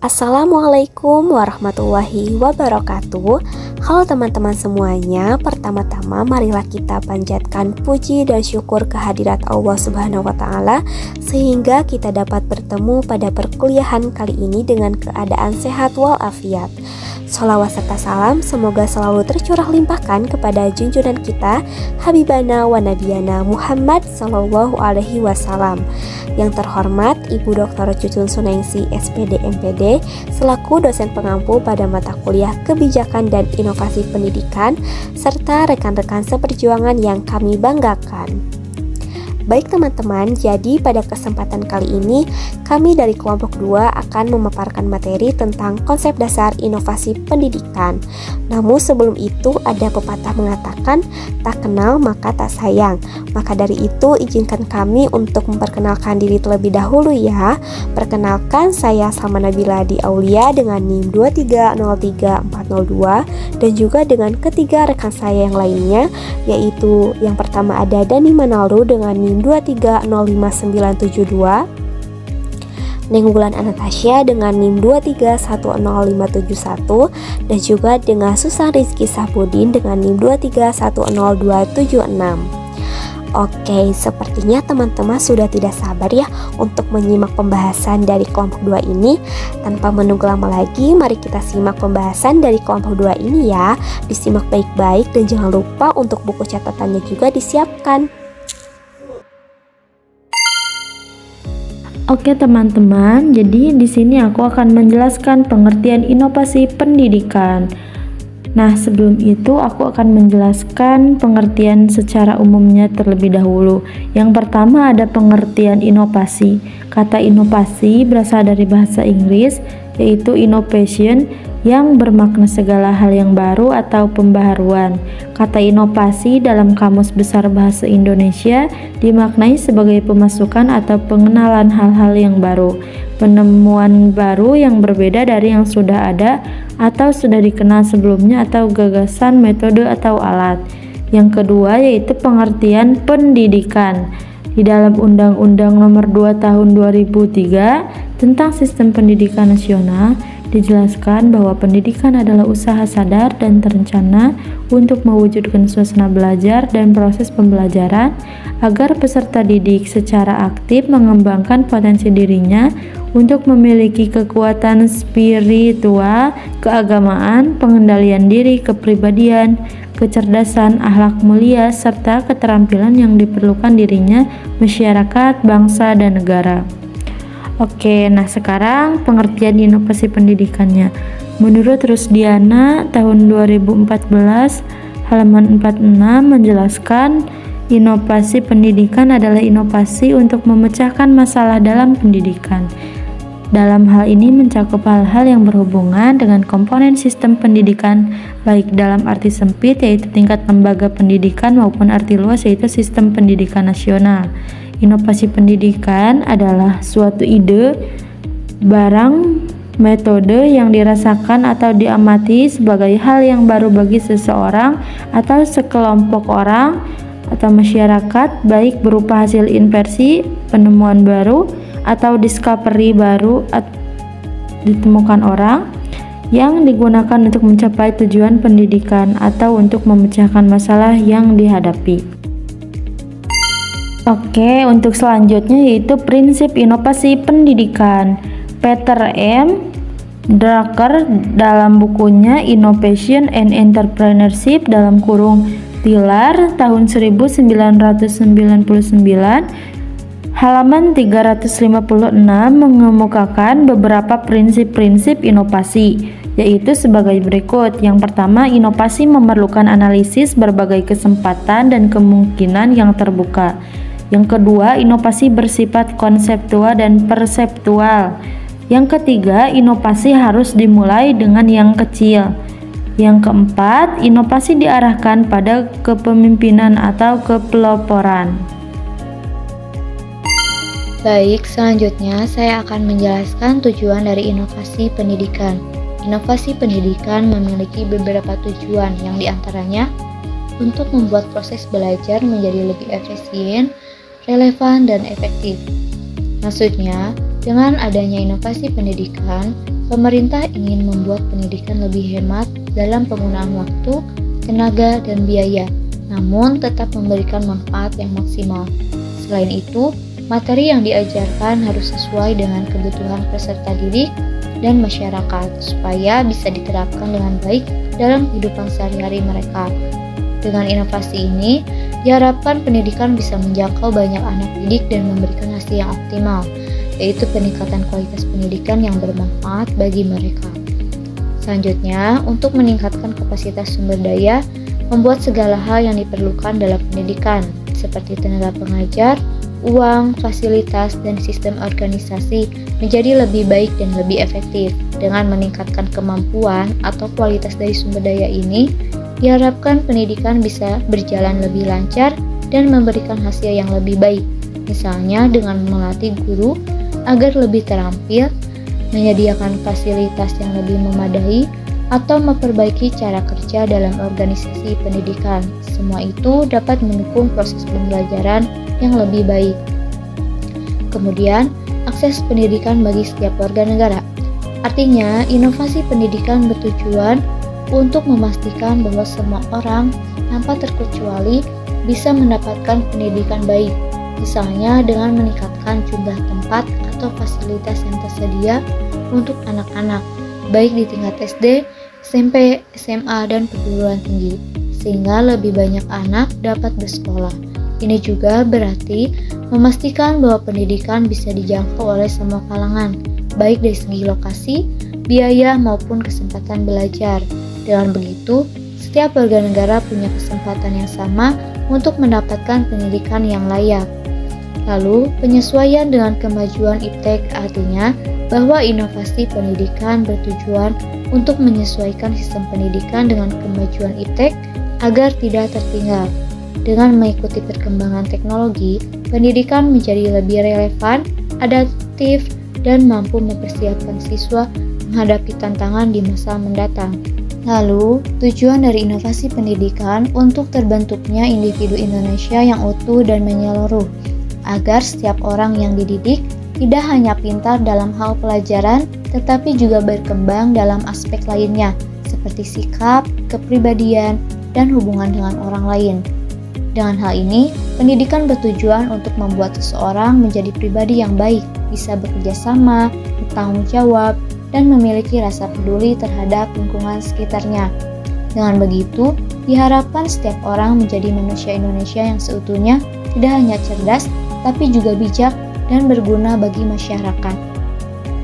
Assalamualaikum warahmatullahi wabarakatuh. Halo teman-teman semuanya. Pertama-tama marilah kita panjatkan puji dan syukur kehadirat Allah Subhanahu wa taala sehingga kita dapat bertemu pada perkuliahan kali ini dengan keadaan sehat walafiat. Sholawat serta salam semoga selalu tercurah limpahkan kepada junjungan kita Habibana wa Nabiyana Muhammad Sallallahu Alaihi Wasallam. Yang terhormat Ibu Dr. Cucun Sunaingsi SPD MPD selaku dosen pengampu pada mata kuliah Kebijakan dan Inovasi Pendidikan serta rekan-rekan seperjuangan yang kami banggakan. Baik teman-teman, jadi pada kesempatan kali ini kami dari kelompok 2 akan memaparkan materi tentang konsep dasar inovasi pendidikan. Namun sebelum itu ada pepatah mengatakan tak kenal maka tak sayang. Maka dari itu izinkan kami untuk memperkenalkan diri terlebih dahulu ya. Perkenalkan, saya Salma Nabila Di Aulia dengan NIM 2303402 dan juga dengan ketiga rekan saya yang lainnya, yaitu yang pertama ada Dani Manaldo dengan NIM 2305972, Nenggulan Anastasia dengan NIM 2310571 dan juga dengan Susan Rizky Sapudin dengan NIM 2310276. Oke, sepertinya teman-teman sudah tidak sabar ya untuk menyimak pembahasan dari kelompok 2 ini. Tanpa menunggu lama lagi, mari kita simak pembahasan dari kelompok 2 ini ya. Disimak baik-baik dan jangan lupa untuk buku catatannya juga disiapkan. Oke teman-teman, jadi di sini aku akan menjelaskan pengertian inovasi pendidikan. Nah, sebelum itu aku akan menjelaskan pengertian secara umumnya terlebih dahulu. Yang pertama ada pengertian inovasi. Kata inovasi berasal dari bahasa Inggris, yaitu innovation, yang bermakna segala hal yang baru atau pembaharuan. Kata inovasi dalam Kamus Besar Bahasa Indonesia dimaknai sebagai pemasukan atau pengenalan hal-hal yang baru, penemuan baru yang berbeda dari yang sudah ada atau sudah dikenal sebelumnya, atau gagasan, metode, atau alat. Yang kedua yaitu pengertian pendidikan. Di dalam Undang-Undang Nomor 2 Tahun 2003 tentang Sistem Pendidikan Nasional dijelaskan bahwa pendidikan adalah usaha sadar dan terencana untuk mewujudkan suasana belajar dan proses pembelajaran agar peserta didik secara aktif mengembangkan potensi dirinya untuk memiliki kekuatan spiritual, keagamaan, pengendalian diri, kepribadian, kecerdasan, akhlak mulia, serta keterampilan yang diperlukan dirinya, masyarakat, bangsa, dan negara. Oke, nah sekarang pengertian inovasi pendidikannya. Menurut Rusdiana tahun 2014 halaman 46 menjelaskan inovasi pendidikan adalah inovasi untuk memecahkan masalah dalam pendidikan. Dalam hal ini mencakup hal-hal yang berhubungan dengan komponen sistem pendidikan, baik dalam arti sempit yaitu tingkat lembaga pendidikan maupun arti luas yaitu sistem pendidikan nasional. Inovasi pendidikan adalah suatu ide, barang, metode yang dirasakan atau diamati sebagai hal yang baru bagi seseorang atau sekelompok orang atau masyarakat, baik berupa hasil inversi, penemuan baru, atau discovery baru ditemukan orang yang digunakan untuk mencapai tujuan pendidikan atau untuk memecahkan masalah yang dihadapi. Oke, untuk selanjutnya yaitu prinsip inovasi pendidikan. Peter M. Drucker dalam bukunya Innovation and Entrepreneurship dalam kurung Pilar tahun 1999 halaman 356 mengemukakan beberapa prinsip-prinsip inovasi, yaitu sebagai berikut. Yang pertama, inovasi memerlukan analisis berbagai kesempatan dan kemungkinan yang terbuka. Yang kedua, inovasi bersifat konseptual dan perseptual. Yang ketiga, inovasi harus dimulai dengan yang kecil. Yang keempat, inovasi diarahkan pada kepemimpinan atau kepeloporan. Baik, selanjutnya saya akan menjelaskan tujuan dari inovasi pendidikan. Inovasi pendidikan memiliki beberapa tujuan yang diantaranya untuk membuat proses belajar menjadi lebih efisien, relevan, dan efektif. Maksudnya, Dengan adanya inovasi pendidikan, pemerintah ingin membuat pendidikan lebih hemat dalam penggunaan waktu, tenaga, dan biaya, namun tetap memberikan manfaat yang maksimal. Selain itu, materi yang diajarkan harus sesuai dengan kebutuhan peserta didik dan masyarakat, supaya bisa diterapkan dengan baik dalam kehidupan sehari-hari mereka. Dengan inovasi ini, diharapkan pendidikan bisa menjangkau banyak anak didik dan memberikan hasil yang optimal, yaitu peningkatan kualitas pendidikan yang bermanfaat bagi mereka. Selanjutnya, untuk meningkatkan kapasitas sumber daya, membuat segala hal yang diperlukan dalam pendidikan, seperti tenaga pengajar, uang, fasilitas, dan sistem organisasi menjadi lebih baik dan lebih efektif. Dengan meningkatkan kemampuan atau kualitas dari sumber daya ini, diharapkan pendidikan bisa berjalan lebih lancar dan memberikan hasil yang lebih baik. Misalnya dengan melatih guru agar lebih terampil, menyediakan fasilitas yang lebih memadai, atau memperbaiki cara kerja dalam organisasi pendidikan. Semua itu dapat mendukung proses pembelajaran yang lebih baik. Kemudian, akses pendidikan bagi setiap warga negara. Artinya, inovasi pendidikan bertujuan untuk memastikan bahwa semua orang tanpa terkecuali bisa mendapatkan pendidikan baik. Misalnya dengan meningkatkan jumlah tempat atau fasilitas yang tersedia untuk anak-anak, baik di tingkat SD, SMP, SMA, dan perguruan tinggi, sehingga lebih banyak anak dapat bersekolah. Ini juga berarti memastikan bahwa pendidikan bisa dijangkau oleh semua kalangan, baik dari segi lokasi, biaya, maupun kesempatan belajar. Dengan begitu, setiap warga negara punya kesempatan yang sama untuk mendapatkan pendidikan yang layak. Lalu, penyesuaian dengan kemajuan iptek artinya bahwa inovasi pendidikan bertujuan untuk menyesuaikan sistem pendidikan dengan kemajuan iptek agar tidak tertinggal. Dengan mengikuti perkembangan teknologi, pendidikan menjadi lebih relevan, adaptif, dan mampu mempersiapkan siswa menghadapi tantangan di masa mendatang. Lalu, tujuan dari inovasi pendidikan untuk terbentuknya individu Indonesia yang utuh dan menyeluruh, agar setiap orang yang dididik tidak hanya pintar dalam hal pelajaran, tetapi juga berkembang dalam aspek lainnya, seperti sikap, kepribadian, dan hubungan dengan orang lain. Dengan hal ini, pendidikan bertujuan untuk membuat seseorang menjadi pribadi yang baik, bisa bekerja sama, bertanggung jawab, dan memiliki rasa peduli terhadap lingkungan sekitarnya. Dengan begitu, diharapkan setiap orang menjadi manusia Indonesia yang seutuhnya tidak hanya cerdas, tapi juga bijak dan berguna bagi masyarakat.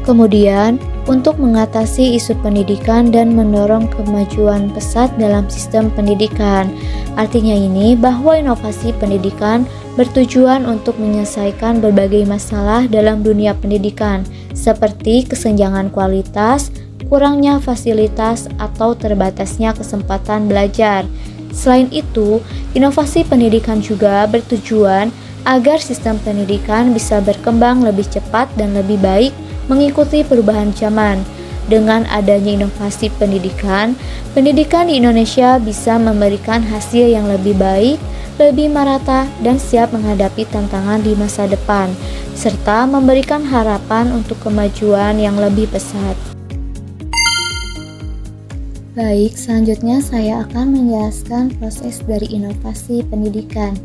Kemudian, untuk mengatasi isu pendidikan dan mendorong kemajuan pesat dalam sistem pendidikan. Artinya ini bahwa inovasi pendidikan bertujuan untuk menyelesaikan berbagai masalah dalam dunia pendidikan, seperti kesenjangan kualitas, kurangnya fasilitas, atau terbatasnya kesempatan belajar. Selain itu, inovasi pendidikan juga bertujuan agar sistem pendidikan bisa berkembang lebih cepat dan lebih baik mengikuti perubahan zaman. Dengan adanya inovasi pendidikan, pendidikan di Indonesia bisa memberikan hasil yang lebih baik, lebih merata, dan siap menghadapi tantangan di masa depan, serta memberikan harapan untuk kemajuan yang lebih pesat. Baik, selanjutnya saya akan menjelaskan proses dari inovasi pendidikan.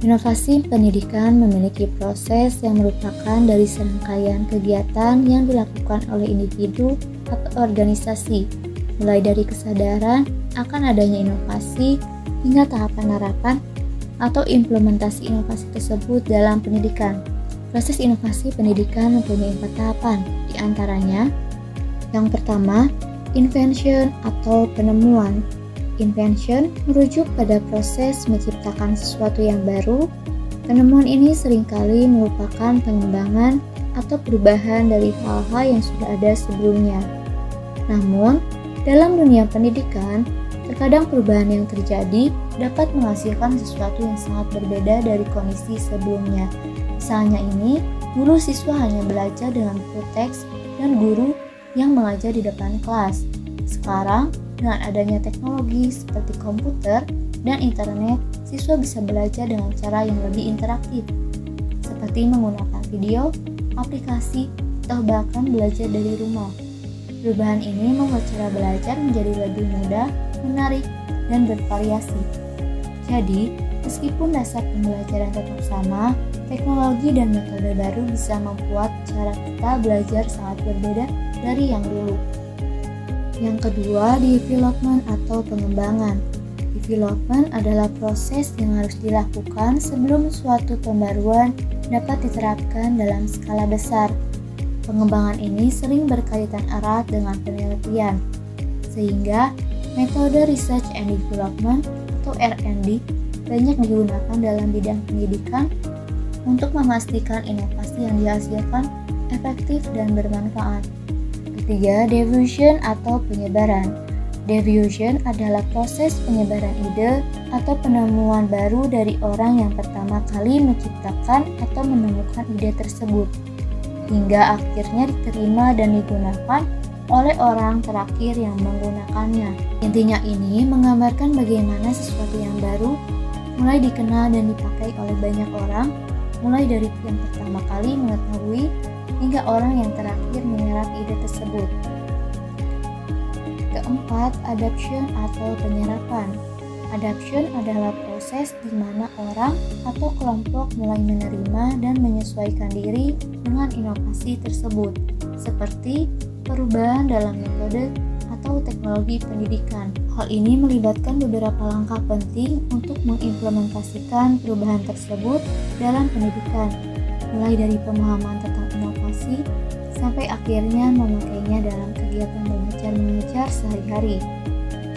Inovasi pendidikan memiliki proses yang merupakan dari serangkaian kegiatan yang dilakukan oleh individu atau organisasi, mulai dari kesadaran akan adanya inovasi hingga tahapan penerapan atau implementasi inovasi tersebut dalam pendidikan. Proses inovasi pendidikan mempunyai 4 tahapan, di antaranya yang pertama, invention atau penemuan. Invention merujuk pada proses menciptakan sesuatu yang baru. Penemuan ini seringkali merupakan pengembangan atau perubahan dari hal-hal yang sudah ada sebelumnya. Namun, dalam dunia pendidikan, terkadang perubahan yang terjadi dapat menghasilkan sesuatu yang sangat berbeda dari kondisi sebelumnya. Misalnya ini, dulu siswa hanya belajar dengan buku teks dan guru yang mengajar di depan kelas. Sekarang, dengan adanya teknologi seperti komputer dan internet, siswa bisa belajar dengan cara yang lebih interaktif, seperti menggunakan video, aplikasi, atau bahkan belajar dari rumah. Perubahan ini membuat cara belajar menjadi lebih mudah, menarik, dan bervariasi. Jadi, meskipun dasar pembelajaran tetap sama, teknologi dan metode baru bisa membuat cara kita belajar sangat berbeda dari yang dulu. Yang kedua, development atau pengembangan. Development adalah proses yang harus dilakukan sebelum suatu pembaruan dapat diterapkan dalam skala besar. Pengembangan ini sering berkaitan erat dengan penelitian, sehingga metode Research and Development atau R&D banyak digunakan dalam bidang pendidikan untuk memastikan inovasi yang dihasilkan efektif dan bermanfaat. Ketiga, diffusion atau penyebaran. Diffusion adalah proses penyebaran ide atau penemuan baru dari orang yang pertama kali menciptakan atau menemukan ide tersebut, hingga akhirnya diterima dan digunakan oleh orang terakhir yang menggunakannya. Intinya ini menggambarkan bagaimana sesuatu yang baru mulai dikenal dan dipakai oleh banyak orang, mulai dari yang pertama kali mengetahui hingga orang yang terakhir menyerap ide tersebut. Keempat, adoption atau penyerapan. Adoption adalah proses di mana orang atau kelompok mulai menerima dan menyesuaikan diri dengan inovasi tersebut, seperti perubahan dalam metode atau teknologi pendidikan. Hal ini melibatkan beberapa langkah penting untuk mengimplementasikan perubahan tersebut dalam pendidikan, mulai dari pemahaman tentang inovasi sampai akhirnya memakainya dalam kegiatan belajar-mengajar sehari-hari.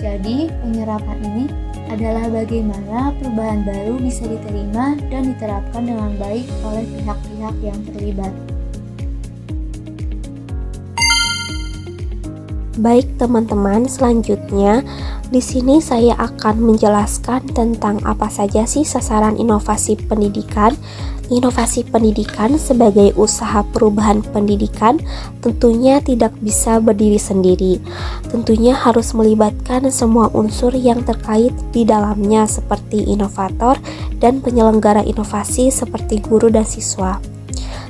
Jadi, penyerapan ini adalah bagaimana perubahan baru bisa diterima dan diterapkan dengan baik oleh pihak-pihak yang terlibat. Baik teman-teman, selanjutnya di sini saya akan menjelaskan tentang apa saja sih sasaran inovasi pendidikan. Inovasi pendidikan sebagai usaha perubahan pendidikan tentunya tidak bisa berdiri sendiri. Tentunya harus melibatkan semua unsur yang terkait di dalamnya seperti inovator dan penyelenggara inovasi seperti guru dan siswa.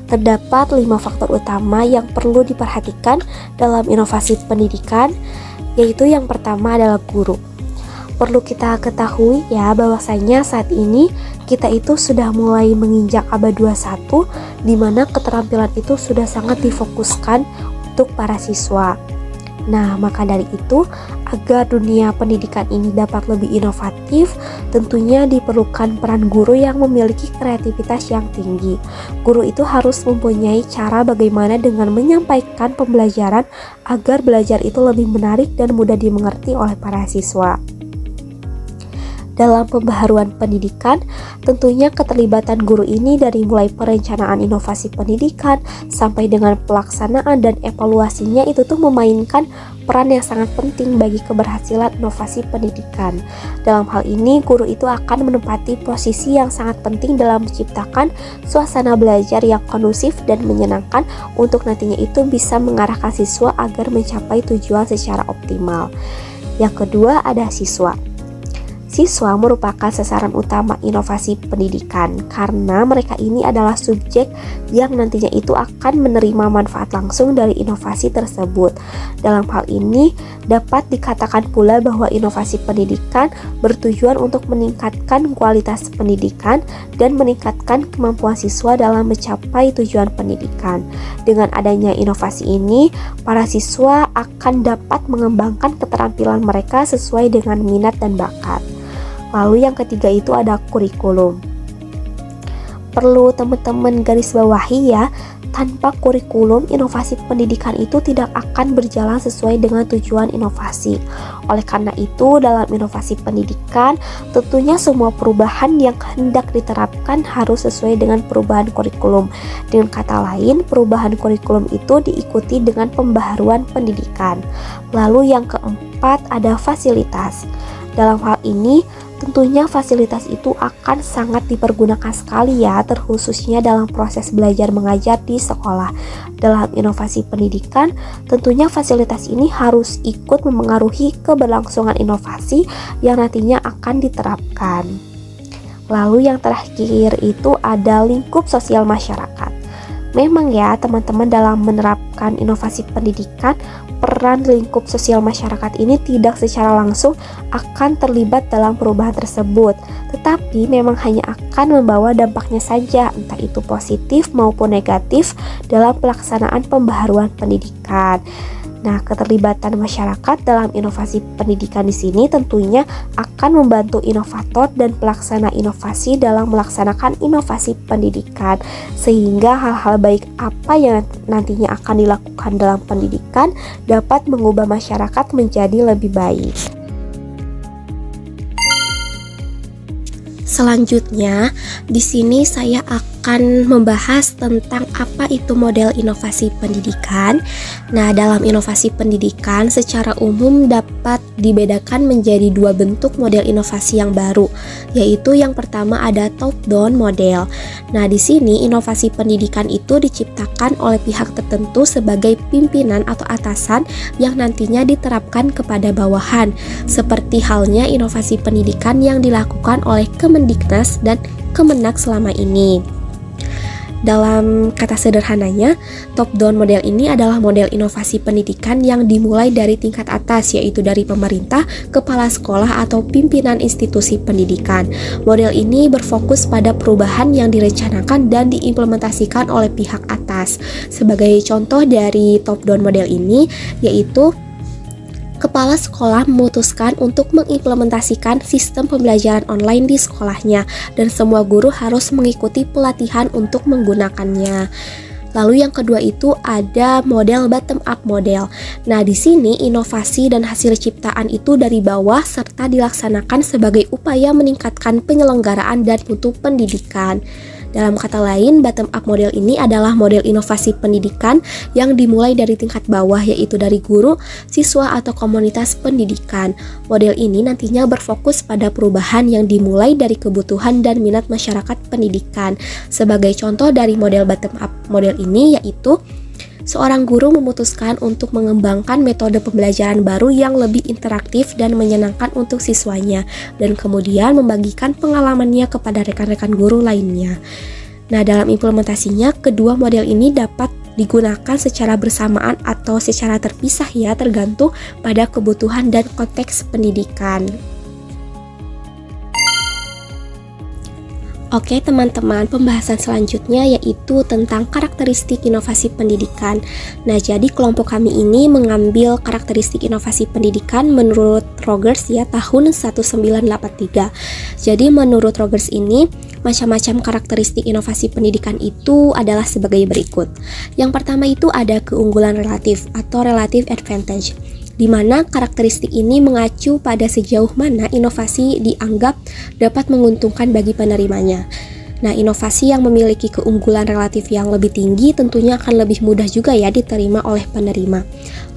Terdapat 5 faktor utama yang perlu diperhatikan dalam inovasi pendidikan, yaitu yang pertama adalah guru. Perlu kita ketahui ya bahwasanya saat ini kita itu sudah mulai menginjak abad 21, di mana keterampilan itu sudah sangat difokuskan untuk para siswa. Nah, maka dari itu, agar dunia pendidikan ini dapat lebih inovatif, tentunya diperlukan peran guru yang memiliki kreativitas yang tinggi. Guru itu harus mempunyai cara bagaimana dengan menyampaikan pembelajaran agar belajar itu lebih menarik dan mudah dimengerti oleh para siswa. Dalam pembaharuan pendidikan, tentunya keterlibatan guru ini dari mulai perencanaan inovasi pendidikan sampai dengan pelaksanaan dan evaluasinya itu tuh memainkan peran yang sangat penting bagi keberhasilan inovasi pendidikan. Dalam hal ini, guru itu akan menempati posisi yang sangat penting dalam menciptakan suasana belajar yang kondusif dan menyenangkan untuk nantinya itu bisa mengarahkan siswa agar mencapai tujuan secara optimal. Yang kedua ada siswa. Siswa merupakan sasaran utama inovasi pendidikan karena mereka ini adalah subjek yang nantinya itu akan menerima manfaat langsung dari inovasi tersebut. Dalam hal ini dapat dikatakan pula bahwa inovasi pendidikan bertujuan untuk meningkatkan kualitas pendidikan dan meningkatkan kemampuan siswa dalam mencapai tujuan pendidikan. Dengan adanya inovasi ini, para siswa akan dapat mengembangkan keterampilan mereka sesuai dengan minat dan bakat. Lalu yang ketiga itu ada kurikulum. Perlu teman-teman garis bawahi ya, tanpa kurikulum inovasi pendidikan itu tidak akan berjalan sesuai dengan tujuan inovasi. Oleh karena itu, dalam inovasi pendidikan, tentunya semua perubahan yang hendak diterapkan harus sesuai dengan perubahan kurikulum. Dengan kata lain, perubahan kurikulum itu diikuti dengan pembaharuan pendidikan. Lalu yang keempat ada fasilitas. Dalam hal ini, tentunya fasilitas itu akan sangat dipergunakan sekali ya, terkhususnya dalam proses belajar mengajar di sekolah. Dalam inovasi pendidikan, tentunya fasilitas ini harus ikut memengaruhi keberlangsungan inovasi yang nantinya akan diterapkan. Lalu yang terakhir itu ada lingkup sosial masyarakat. Memang ya teman-teman, dalam menerapkan inovasi pendidikan, peran lingkup sosial masyarakat ini tidak secara langsung akan terlibat dalam perubahan tersebut, tetapi memang hanya akan membawa dampaknya saja, entah itu positif maupun negatif dalam pelaksanaan pembaharuan pendidikan. Nah, keterlibatan masyarakat dalam inovasi pendidikan di sini tentunya akan membantu inovator dan pelaksana inovasi dalam melaksanakan inovasi pendidikan, sehingga hal-hal baik apa yang nantinya akan dilakukan dalam pendidikan dapat mengubah masyarakat menjadi lebih baik. Selanjutnya, di sini saya akan membahas tentang apa itu model inovasi pendidikan. Nah, dalam inovasi pendidikan secara umum dapat dibedakan menjadi dua bentuk model inovasi yang baru, yaitu yang pertama ada top-down model. Nah, di sini inovasi pendidikan itu diciptakan oleh pihak tertentu sebagai pimpinan atau atasan yang nantinya diterapkan kepada bawahan, seperti halnya inovasi pendidikan yang dilakukan oleh Kemendiknas dan Kemenak selama ini. Dalam kata sederhananya, top-down model ini adalah model inovasi pendidikan yang dimulai dari tingkat atas, yaitu dari pemerintah, kepala sekolah, atau pimpinan institusi pendidikan. Model ini berfokus pada perubahan yang direncanakan dan diimplementasikan oleh pihak atas. Sebagai contoh dari top-down model ini, yaitu kepala sekolah memutuskan untuk mengimplementasikan sistem pembelajaran online di sekolahnya, dan semua guru harus mengikuti pelatihan untuk menggunakannya. Lalu yang kedua itu ada model bottom up model. Nah, di sini inovasi dan hasil ciptaan itu dari bawah serta dilaksanakan sebagai upaya meningkatkan penyelenggaraan dan mutu pendidikan. Dalam kata lain, bottom up model ini adalah model inovasi pendidikan yang dimulai dari tingkat bawah, yaitu dari guru, siswa, atau komunitas pendidikan. Model ini nantinya berfokus pada perubahan yang dimulai dari kebutuhan dan minat masyarakat pendidikan. Sebagai contoh dari model bottom up model ini yaitu seorang guru memutuskan untuk mengembangkan metode pembelajaran baru yang lebih interaktif dan menyenangkan untuk siswanya, dan kemudian membagikan pengalamannya kepada rekan-rekan guru lainnya. Nah, dalam implementasinya, kedua model ini dapat digunakan secara bersamaan atau secara terpisah ya, tergantung pada kebutuhan dan konteks pendidikan. Oke teman-teman, pembahasan selanjutnya yaitu tentang karakteristik inovasi pendidikan. Nah, jadi kelompok kami ini mengambil karakteristik inovasi pendidikan menurut Rogers ya, tahun 1983. Jadi menurut Rogers ini, macam-macam karakteristik inovasi pendidikan itu adalah sebagai berikut. Yang pertama itu ada keunggulan relatif atau relative advantage, di mana karakteristik ini mengacu pada sejauh mana inovasi dianggap dapat menguntungkan bagi penerimanya. Nah, inovasi yang memiliki keunggulan relatif yang lebih tinggi tentunya akan lebih mudah juga ya diterima oleh penerima.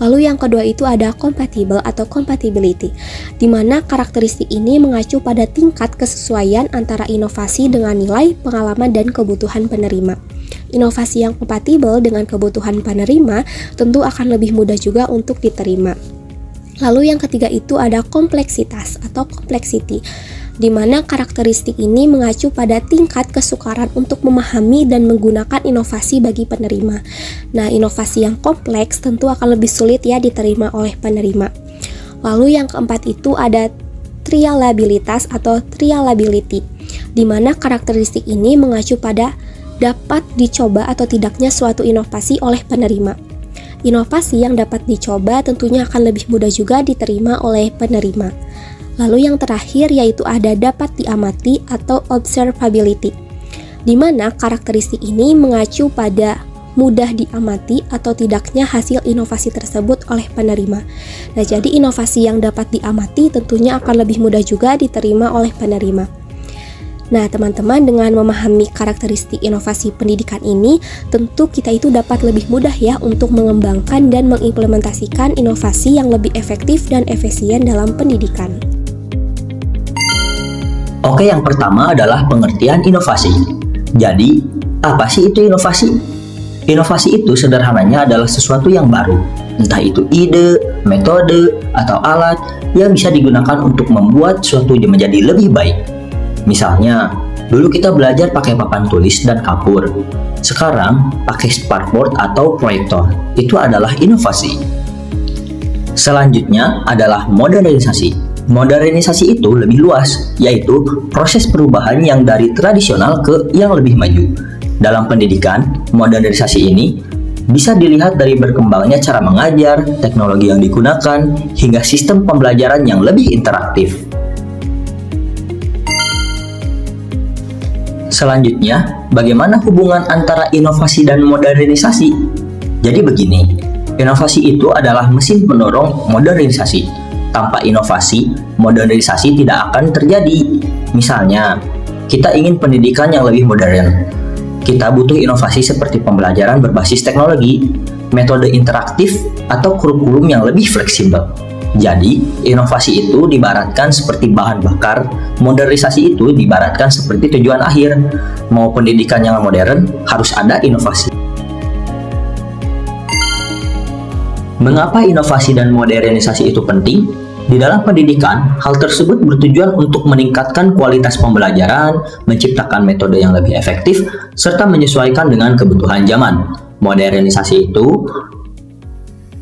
Lalu yang kedua itu ada compatible atau compatibility, di mana karakteristik ini mengacu pada tingkat kesesuaian antara inovasi dengan nilai, pengalaman, dan kebutuhan penerima. Inovasi yang kompatibel dengan kebutuhan penerima tentu akan lebih mudah juga untuk diterima. Lalu yang ketiga itu ada kompleksitas atau complexity, di mana karakteristik ini mengacu pada tingkat kesukaran untuk memahami dan menggunakan inovasi bagi penerima. Nah, inovasi yang kompleks tentu akan lebih sulit ya diterima oleh penerima. Lalu yang keempat itu ada trialabilitas atau trialability, di mana karakteristik ini mengacu pada dapat dicoba atau tidaknya suatu inovasi oleh penerima. Inovasi yang dapat dicoba tentunya akan lebih mudah juga diterima oleh penerima. Lalu yang terakhir yaitu ada dapat diamati atau observability, di mana karakteristik ini mengacu pada mudah diamati atau tidaknya hasil inovasi tersebut oleh penerima. Nah, jadi inovasi yang dapat diamati tentunya akan lebih mudah juga diterima oleh penerima. Nah, teman-teman, dengan memahami karakteristik inovasi pendidikan ini, tentu kita itu dapat lebih mudah ya untuk mengembangkan dan mengimplementasikan inovasi yang lebih efektif dan efisien dalam pendidikan. Oke, yang pertama adalah pengertian inovasi. Jadi, apa sih itu inovasi? Inovasi itu sederhananya adalah sesuatu yang baru, entah itu ide, metode, atau alat yang bisa digunakan untuk membuat suatu menjadi lebih baik. Misalnya, dulu kita belajar pakai papan tulis dan kapur. Sekarang pakai smartboard atau proyektor. Itu adalah inovasi. Selanjutnya adalah modernisasi. Modernisasi itu lebih luas, yaitu proses perubahan yang dari tradisional ke yang lebih maju. Dalam pendidikan, modernisasi ini bisa dilihat dari berkembangnya cara mengajar, teknologi yang digunakan, hingga sistem pembelajaran yang lebih interaktif. Selanjutnya, bagaimana hubungan antara inovasi dan modernisasi? Jadi begini, inovasi itu adalah mesin pendorong modernisasi. Tanpa inovasi, modernisasi tidak akan terjadi. Misalnya, kita ingin pendidikan yang lebih modern. Kita butuh inovasi seperti pembelajaran berbasis teknologi, metode interaktif, atau kurikulum yang lebih fleksibel. Jadi, inovasi itu diibaratkan seperti bahan bakar, modernisasi itu diibaratkan seperti tujuan akhir. Mau pendidikan yang modern, harus ada inovasi. Mengapa inovasi dan modernisasi itu penting? Di dalam pendidikan, hal tersebut bertujuan untuk meningkatkan kualitas pembelajaran, menciptakan metode yang lebih efektif, serta menyesuaikan dengan kebutuhan zaman. Modernisasi itu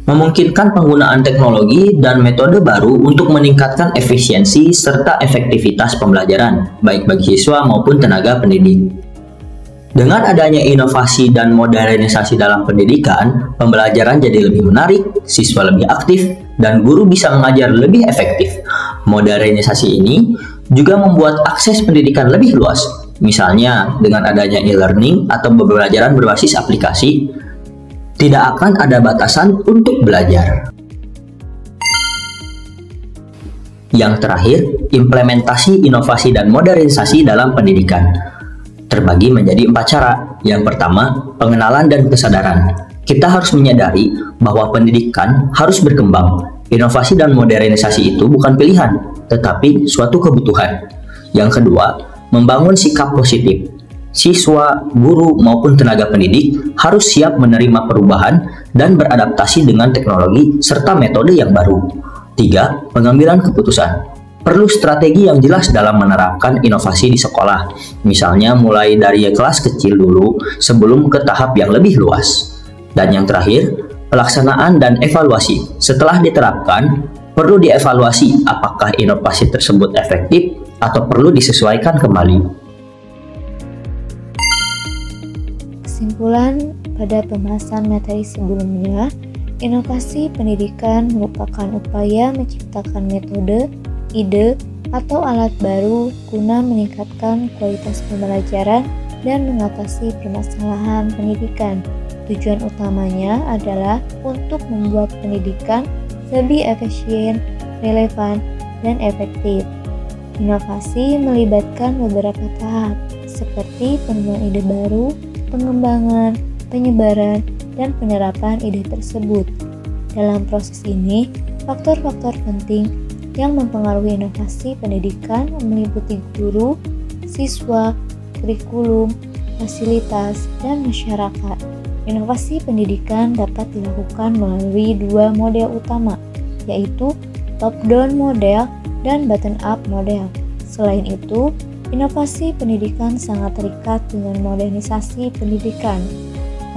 memungkinkan penggunaan teknologi dan metode baru untuk meningkatkan efisiensi serta efektivitas pembelajaran, baik bagi siswa maupun tenaga pendidik. Dengan adanya inovasi dan modernisasi dalam pendidikan, pembelajaran jadi lebih menarik, siswa lebih aktif, dan guru bisa mengajar lebih efektif. Modernisasi ini juga membuat akses pendidikan lebih luas. Misalnya, dengan adanya e-learning atau pembelajaran berbasis aplikasi, tidak akan ada batasan untuk belajar. Yang terakhir, implementasi inovasi dan modernisasi dalam pendidikan. Terbagi menjadi 4 cara. Yang pertama, pengenalan dan kesadaran. Kita harus menyadari bahwa pendidikan harus berkembang. Inovasi dan modernisasi itu bukan pilihan, tetapi suatu kebutuhan. Yang kedua, membangun sikap positif. Siswa, guru, maupun tenaga pendidik harus siap menerima perubahan dan beradaptasi dengan teknologi serta metode yang baru. 3. Pengambilan keputusan. Perlu strategi yang jelas dalam menerapkan inovasi di sekolah. Misalnya mulai dari kelas kecil dulu sebelum ke tahap yang lebih luas. Dan yang terakhir, pelaksanaan dan evaluasi. Setelah diterapkan, perlu dievaluasi apakah inovasi tersebut efektif atau perlu disesuaikan kembali. Kesimpulan pada pembahasan materi sebelumnya, inovasi pendidikan merupakan upaya menciptakan metode, ide, atau alat baru guna meningkatkan kualitas pembelajaran dan mengatasi permasalahan pendidikan. Tujuan utamanya adalah untuk membuat pendidikan lebih efisien, relevan, dan efektif. Inovasi melibatkan beberapa tahap, seperti penemuan ide baru, pengembangan, penyebaran, dan penerapan ide tersebut. Dalam proses ini, faktor-faktor penting yang mempengaruhi inovasi pendidikan meliputi guru, siswa, kurikulum, fasilitas, dan masyarakat. Inovasi pendidikan dapat dilakukan melalui 2 model utama, yaitu top-down model dan bottom-up model. Selain itu, inovasi pendidikan sangat terikat dengan modernisasi pendidikan.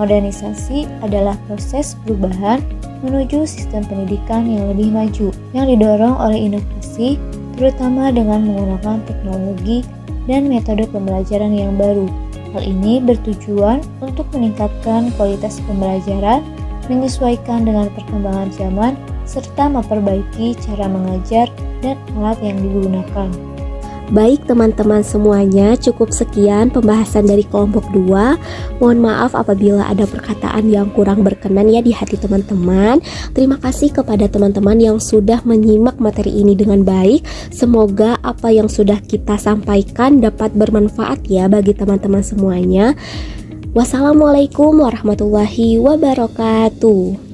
Modernisasi adalah proses perubahan menuju sistem pendidikan yang lebih maju, yang didorong oleh inovasi, terutama dengan menggunakan teknologi dan metode pembelajaran yang baru. Hal ini bertujuan untuk meningkatkan kualitas pembelajaran, menyesuaikan dengan perkembangan zaman, serta memperbaiki cara mengajar dan alat yang digunakan. Baik teman-teman semuanya, cukup sekian pembahasan dari kelompok 2. Mohon maaf apabila ada perkataan yang kurang berkenan ya di hati teman-teman. Terima kasih kepada teman-teman yang sudah menyimak materi ini dengan baik. Semoga apa yang sudah kita sampaikan dapat bermanfaat ya bagi teman-teman semuanya. Wassalamualaikum warahmatullahi wabarakatuh.